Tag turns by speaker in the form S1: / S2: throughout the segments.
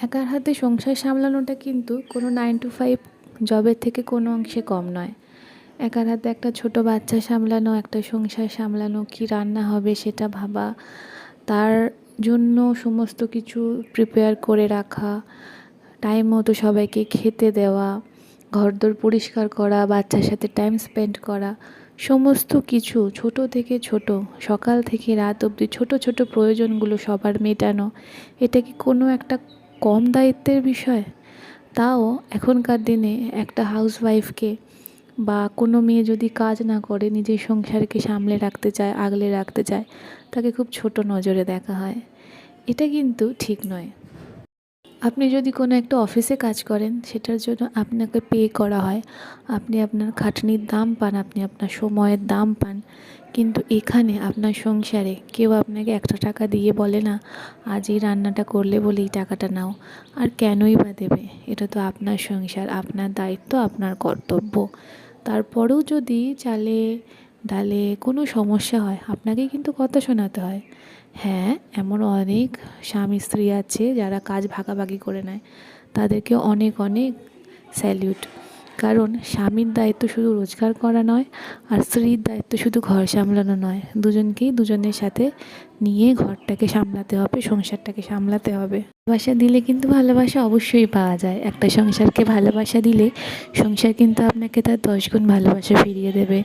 S1: একার হাতে সংসার সামলানোটা কিন্তু কোনো 9 to 5 জবের থেকে কোনো অংশে কম নয়। একার হাতে একটা ছোট বাচ্চা সামলানো, একটা সংসার সামলানো, কী রান্না হবে সেটা ভাবা, তার জন্য সমস্ত কিছু প্রিপেয়ার করে রাখা, টাইম মতো সবাইকে খেতে দেওয়া, ঘরদোর পরিষ্কার করা, বাচ্চার সাথে টাইম স্পেন্ড করা, সমস্ত কিছু ছোট থেকে ছোট, সকাল থেকে রাত অবধি ছোট ছোট প্রয়োজনগুলো সবার মেটানো, এটা কি কোনো একটা কম দায়িত্বের বিষয়? তাও এখনকার দিনে একটা হাউসওয়াইফকে বা কোনো মেয়ে যদি কাজ না করে নিজের সংসারকে সামলে রাখতে চায়, আগলে রাখতে চায়, তাকে খুব ছোট নজরে দেখা হয়। এটা কিন্তু ঠিক নয়। আপনি যদি কোনো একটা অফিসে কাজ করেন, সেটার জন্য আপনাকে পে করা হয়, আপনি আপনার খাটনির দাম পান, আপনি আপনার সময়ের দাম পান। কিন্তু এখানে আপনার সংসারে কেউ আপনাকে একটা টাকা দিয়ে বলে না, আজ এই রান্নাটা করলে বলে এই টাকাটা নাও। আর কেনই বা দেবে? এটা তো আপনার সংসার, আপনার দায়িত্ব, আপনার কর্তব্য। তারপরেও যদি চালে ডালে কোনো সমস্যা হয়, আপনাকেই কিন্তু কথা শোনাতে হয়। হ্যাঁ, এমন অনেক স্বামী স্ত্রী আছে যারা কাজ ভাগাভাগি করে নেয়, তাদেরকে অনেক অনেক স্যালিউট। কারণ স্বামীর দায়িত্ব শুধু রোজগার করা নয়, আর স্ত্রীর দায়িত্ব শুধু ঘর সামলানো নয়, দুজনকেই দুজনের সাথে নিয়ে ঘরটাকে সামলাতে হবে, সংসারটাকে সামলাতে হবে। ভালোবাসা দিলে কিন্তু ভালোবাসা অবশ্যই পাওয়া যায়। একটা সংসারকে ভালোবাসা দিলে সংসার কিন্তু আপনাকে তার 10 গুণ ভালোবাসা ফিরিয়ে দেবে।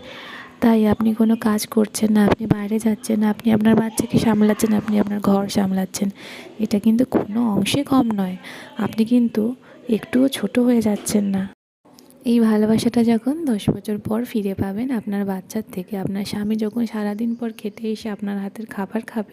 S1: তাই আপনি কোনো কাজ করছেন না, আপনি বাইরে যাচ্ছেন না, আপনি আপনার বাচ্চাকে সামলাচ্ছেন, আপনি আপনার ঘর সামলাচ্ছেন, এটা কিন্তু কোনো অংশে কম নয়। আপনি কিন্তু একটুও ছোট হয়ে যাচ্ছেন না। এই ভালোবাসাটা যখন 10 বছর পর ফিরে পাবেন আপনার বাচ্চার থেকে, আপনার স্বামী যখন সারাদিন পর খেটে এসে আপনার হাতের খাবার খাবে,